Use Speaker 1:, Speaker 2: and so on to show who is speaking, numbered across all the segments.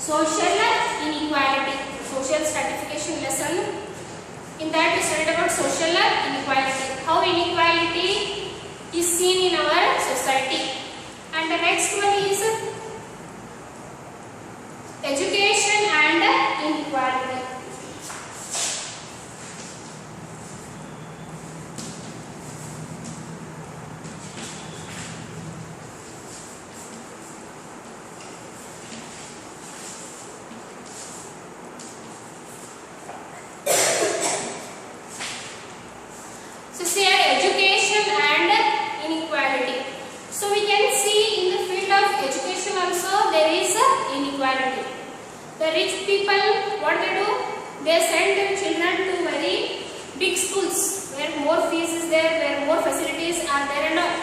Speaker 1: social inequality, social stratification lesson. In that we studied about social inequality, how inequality is seen in our society. And the next one is education and inequality. So say education and inequality. So we can see in the field of education also there is inequality. The rich people, what they do? They send their children to very big schools where more fees is there, where more facilities are there and all.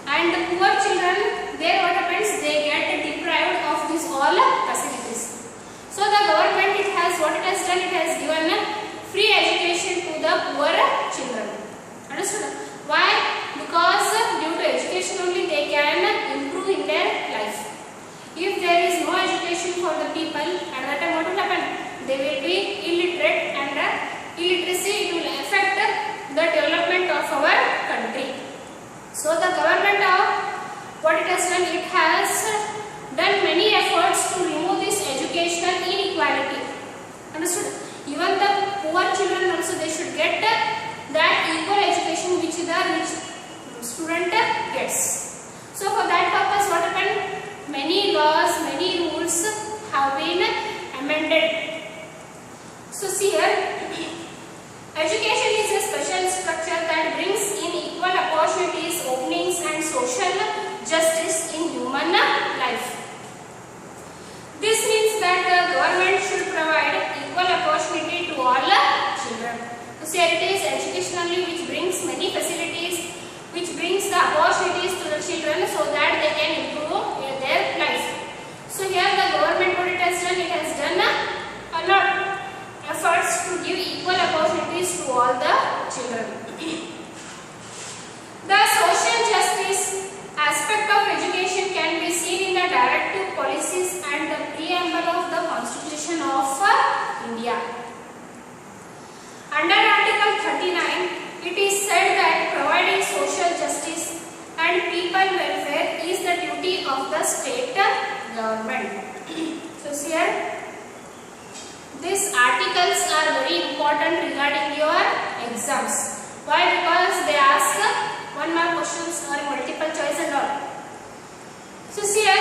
Speaker 1: And the poor children, there what happens? They get deprived of these all facilities. So the government, what it has done, it has given free education to the poor children. Understood? Why? Because due to education only they can improve in their life. If there is no education for the people, at that time what will happen? They will be illiterate, and illiteracy, it will affect the development of our country. So the government of what it has done, it has done many efforts to remove this educational inequality. Understood? Even the poor children also, they should get that equal education which the rich student gets. So for that purpose, what happened? Many laws, many rules have been amended. So see here, education is a special structure that brings in equal opportunities, openings and social justice in human life. This means that the government should provide equal opportunity to all children. So here it is, educationally which brings many facilities, which brings the opportunities to the children so that they can improve their life. So here the government, what it has done a lot efforts to give equal opportunities to all the children. The social justice aspect of education can be seen in the directive policies and the preamble of the Constitution of India. Under Article 39, it is said that providing social justice and people welfare is the duty of the state government. So here, these articles are very important regarding your exams. Why? Because they ask 1 mark questions or multiple choice and all. So here,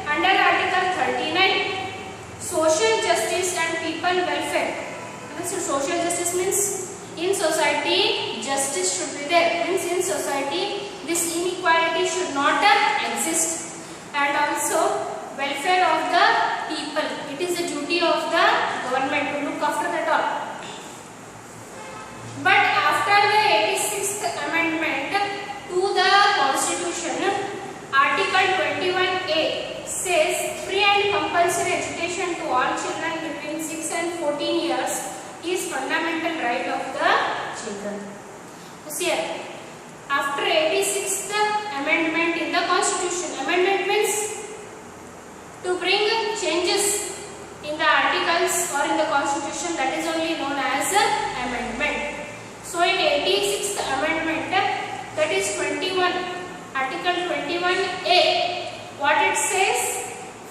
Speaker 1: under Article 39, social justice and people welfare. So social justice means in society justice should be there. Means in society this inequality should not exist. And also welfare of the people. It is the duty of the government to look after that all. But after the 86th amendment to the Constitution, Article 21A says free and compulsory education to all children between 6 and 14 years is fundamental right of the children. See here, after 86th amendment in the Constitution, amendment means to bring changes in the articles or in the Constitution, that is only known as amendment. So in 86th amendment, that is 21, Article 21A, what it says?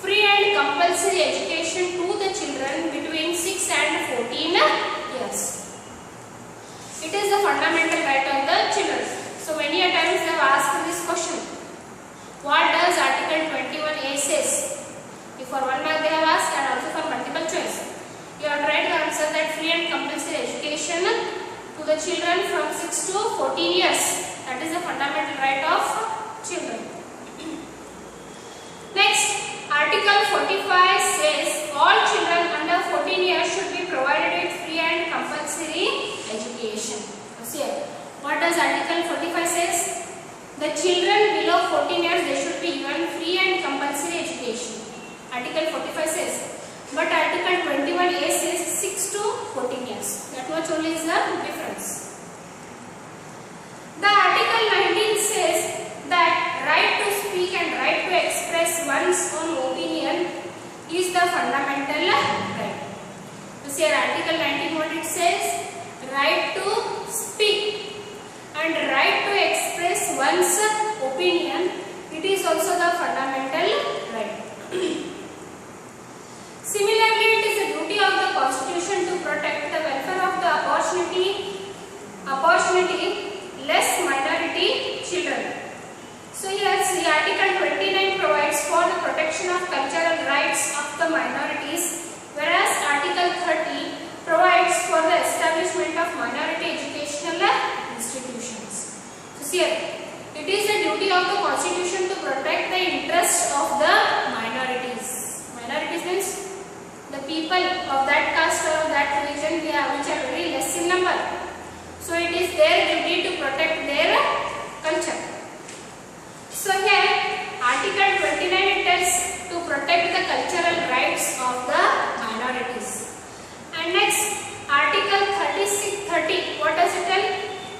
Speaker 1: Free and compulsory education to the children between 6 and 14 years. It is the fundamental right of the children. So many a times they have asked this question. What does Article 21A says? If for 1 mark they have asked and also for multiple choice. You have tried to answer that free and compulsory education to the children from 6 to 14 years. That is the fundamental right of children. Next, Article 45 says all children under 14 years should be provided with free and compulsory education. See, what does Article 45 says? The children below 14 years, they should be given free and compulsory education. Article 45 says. But Article 21A says 6 to 14 years. That much only is the difference. The Article 19 says that right to speak and right to express one's own opinion is the fundamental here Article 19 what it says? Right to speak and right to express one's opinion. It is also the fundamental right. Similarly, it is the duty of the Constitution to protect the welfare of the opportunity-less minority children. So here see Article 29 provides for the protection of cultural rights of the minorities, whereas Article 30 provides for the establishment of minority educational institutions. So here it is the duty of the Constitution to protect the interests of the minorities. Minorities means the people of that caste or of that religion which are very less in number. So it is their duty to protect their culture. So here Article 29 it tells to protect the cultural rights of the minorities. And next Article 30 what does it tell?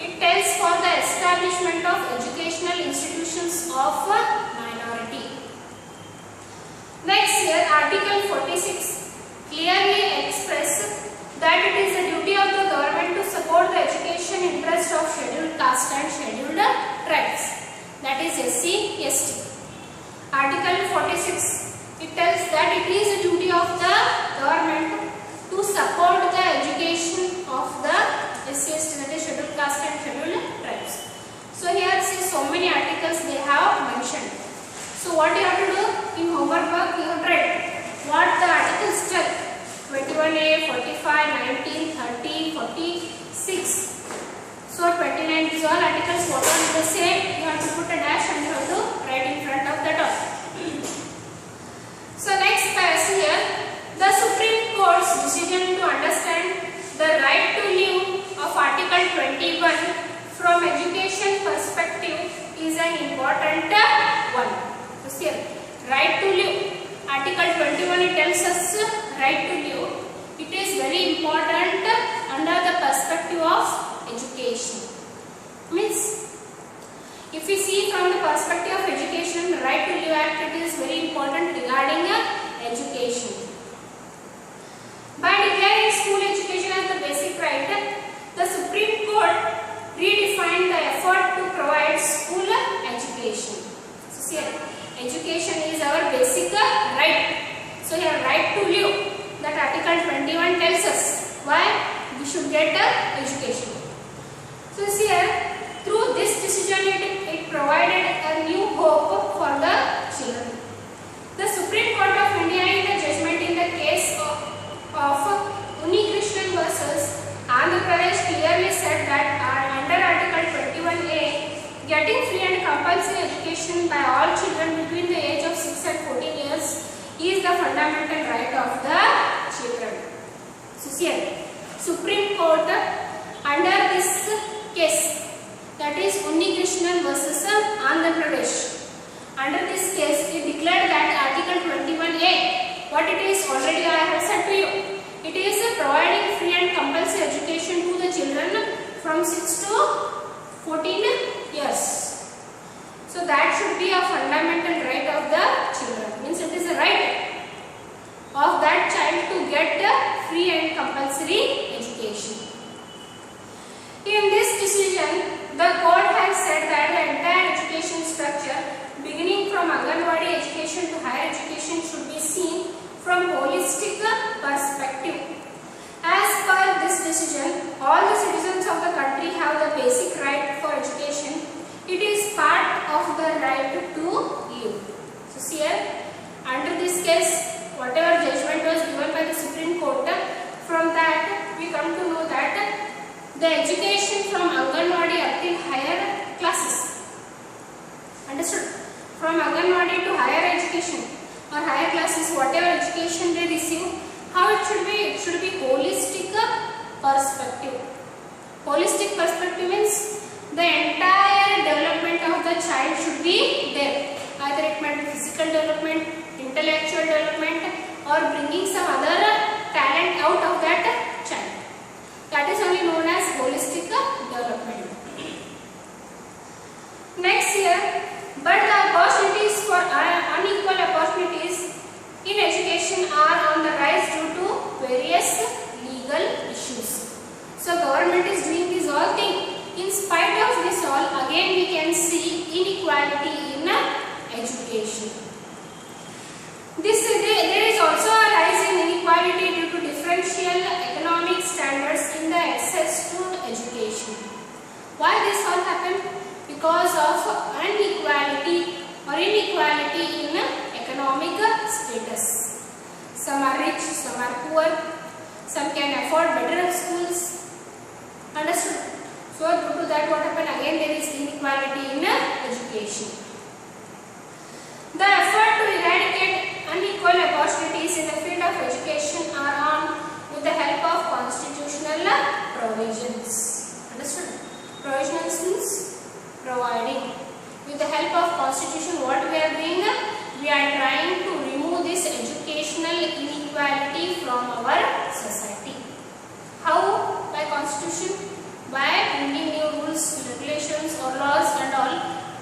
Speaker 1: It tells for the establishment of educational institutions of minority. Next here Article 46 clearly expresses that it is the duty of the government to support the education interest of scheduled caste and scheduled tribes, that is SC, ST. Article 46 it tells that it is the duty of the government to support the education of the SC, ST, that is scheduled caste and scheduled tribes. So here see so many articles they have mentioned. So what you have to do in homework work, you have to write what the articles tell. 21A, 45, 19, 30, 46. So 29 is all articles what are the same. You have to put a dash and you have to write in front of the dot. So next see here the Supreme Court's decision to understand the right to live of Article 21 from education perspective is an important one. So here right to live. Article 21 it tells us right to live. It is very important under the perspective of education. Means if we see from the perspective of education, right to live act it is very important regarding education. By declaring school education as the basic right, the Supreme Court redefined the effort to provide school education. So here education is our basic right. So here right to live, that Article 21 tells us why we should get education. So here through this decision it provided a new hope for the children. The Supreme Court of India in the judgment in the case of Unnikrishnan versus Andhra Pradesh clearly said that under Article 21A, getting free and compulsory education by all children between the age of 6 and 14 years is the fundamental right of the children. So here, Supreme Court under this case, that is Unnikrishnan versus Andhra Pradesh, under this case it declared that Article 21A, what it is already I have said to you, it is providing free and compulsory education to the children from 6 to 14 years. So that should be a fundamental right of the children. Means it is a right of that child to get free and compulsory education. In this decision, the court has said that the entire education structure beginning from Anganwadi education to higher education should be seen from holistic perspective. As per this decision, all the citizens of the country have the basic right for education. It is part of the right to live. So here, under this case, whatever judgment was given by the Supreme Court, from that we come to know that the education from Anganwadi up till higher classes, understood? From Anganwadi to higher education or higher classes, whatever education they receive, how it should be? It should be holistic perspective. Holistic perspective means the entire development of the child should be there. Either it might be physical development, intellectual development, or bringing some other talent out of that child. That is only known as holistic development. Next here, but the opportunities for unequal opportunities in education are on the rise due to various issues. So government is doing this all thing. In spite of this all, again we can see inequality in education. There is also a rise in inequality due to differential economic standards in the access to education. Why this all happened? Because of inequality in economic status. Some are rich, some are poor, some can afford better schools. Understood? So due to that, what happened? Again there is inequality in education. The effort to eradicate unequal opportunities in the field of education are on with the help of constitutional provisions. Understood? Provisions means providing. With the help of constitution, what we are doing? We are trying to remove this educational inequality from our society. How? By constitution? By bringing new rules, regulations or laws and all.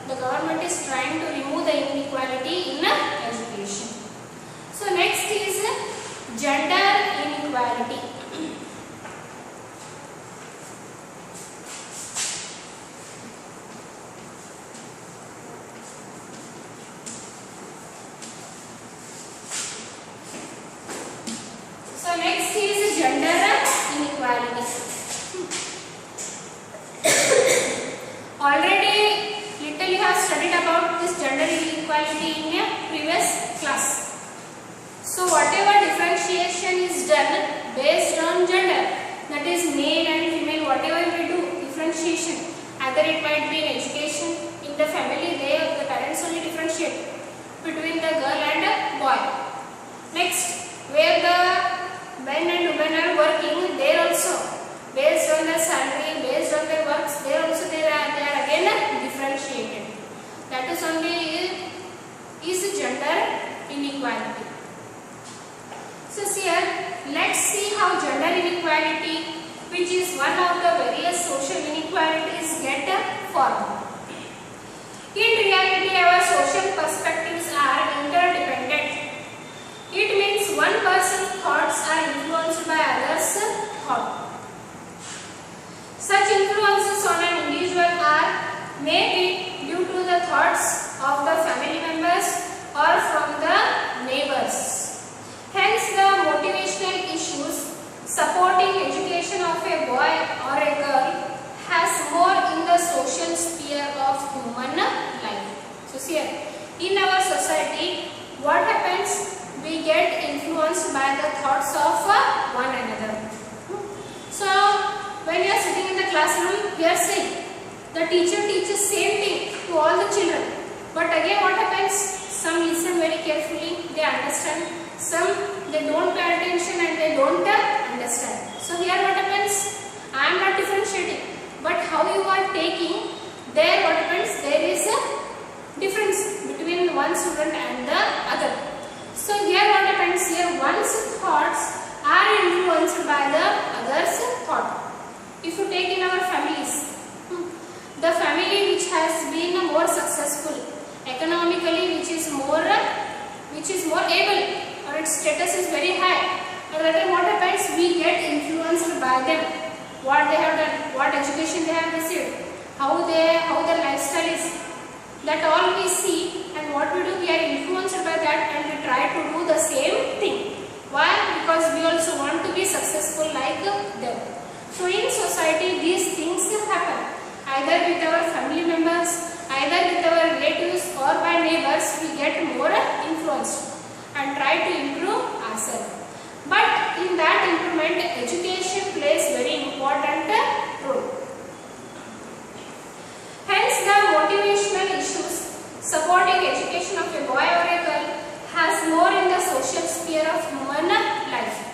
Speaker 1: The government is trying to remove the inequality in education. So next is gender inequality. So next is gender inequality. Already little you have studied about this gender inequality in a previous class. So whatever differentiation is done based on gender, that is male and female, whatever we do differentiation, either it might be in education, in the family, the parents only differentiate between the girl and boy. Next, where the men and women are working, there also based on their salary, based on their works, there also they are again differentiated. That is only is gender inequality. So here, let's see how gender inequality, which is one of the various social inequalities, get formed. In reality, our social perspectives are interdependent. It means one person's thoughts are influenced by others' thought. Such influences on an individual are maybe due to the thoughts of the family members or from the neighbors. Hence, the motivational issues supporting education of a boy or a girl has more in the social sphere of human life. So, see here, in our society, what happens? We get influenced by the thoughts of one another. So, when you are sitting in the classroom, you are saying the teacher teaches same thing to all the children. But again, what happens? Some listen very carefully, they understand. Some they don't pay attention and they don't understand. So here what happens? I am not differentiating, but how you are taking, there what happens? There is a difference between one student and the other. So here what happens? Here one's thoughts are influenced by the other's thought. If you take in our families, the family which has been more successful economically, which is more able, or its status is very high, or then what happens? We get influenced by them. What they have done, what education they have received, how their lifestyle is. That all we see, and what we do, we are influenced by that, and we try to do the same thing. Why? Because we also want to be successful like them. So in society, these things happen. Either with our family members, either with our relatives or by neighbors, we get more influenced and try to improve ourselves. But in that improvement, education plays very important role. Hence, the motivational issues supporting education of a boy or a girl has more in the social sphere of human life.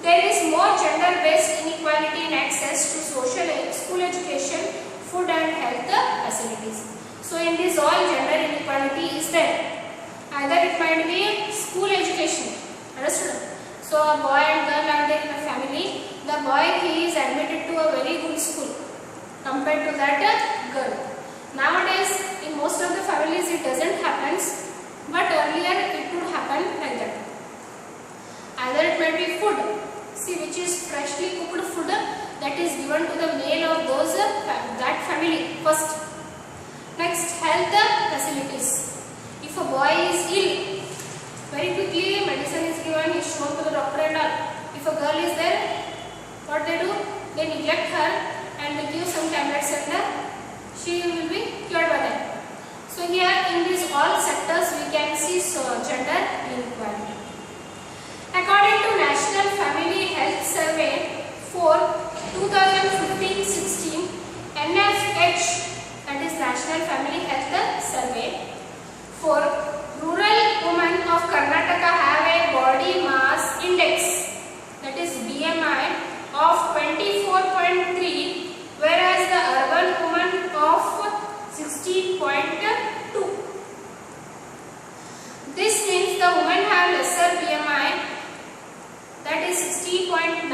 Speaker 1: There is more gender-based inequality in access to school education, food and health facilities. So in this all gender inequality is there. Either it might be school education. Understood? So a boy and girl are there in a family. The boy, he is admitted to a very good school compared to that girl. Nowadays in most of the families it doesn't happen, but earlier it would happen like that. Either it might be food. see, which is freshly cooked food that is given to the male of those that family first. Next, health facilities. If a boy is ill, very quickly medicine is given, is shown to the doctor and all. If a girl is there, what they do? They neglect her and they give some tablets and she will be cured by them. So here in these all sectors we can see gender inequality. According to National Family Health Survey for 2015-16, NFH, that is National Family Health Survey, for rural women of Karnataka have a body mass index, that is BMI, of 24.3, whereas the urban women of 16.2. This means the women have lesser BMI, that is 60.9%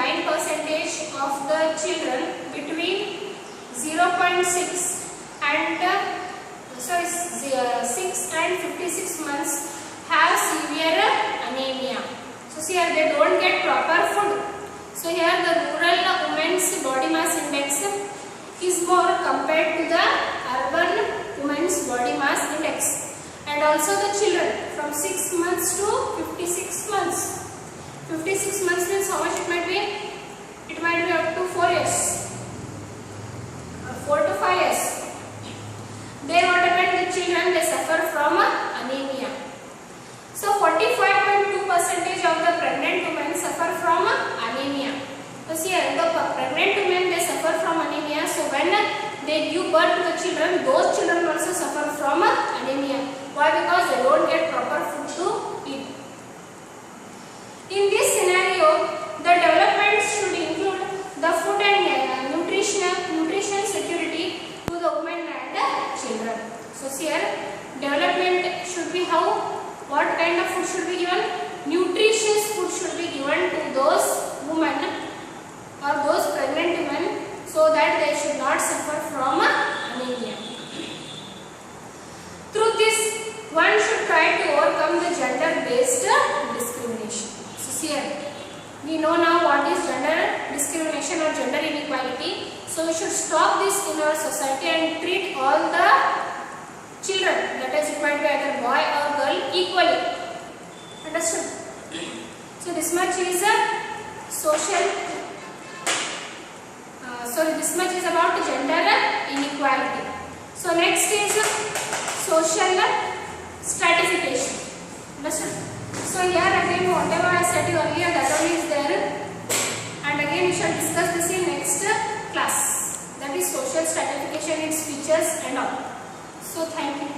Speaker 1: of the children between 0.6 and 6 and 56 months have severe anemia. So see here they don't get proper food. So here the rural women's body mass index is more compared to the urban women's body mass index. And also the children from 6 months to 56 months. 56 months means how much it might be? It might be up to 4 years. 4 to 5 years. There what happened, the children they suffer from anemia. So 45.2% of the pregnant women suffer from anemia. So see here the pregnant women they suffer from anemia. So when they give birth to the children, those children also suffer from anemia. Why? Because they don't get proper food to eat. In this scenario, the development should include the food and nutrition security to the women and children. So here development should be how? What kind of food should be given? Nutritious food should be given to those women or those pregnant women so that they should not suffer from anemia. Through this, one should try to overcome the gender-based discrimination. So here, we know now what is gender discrimination or gender inequality. So we should stop this in our society and treat all the children, that is it might be either boy or girl, equally. Understood? So this much is this much is about gender inequality. So next is social stratification. Understood? So here again whatever I said earlier, that only is there, and again we shall discuss this in next class. That is social stratification, its features and all. So thank you.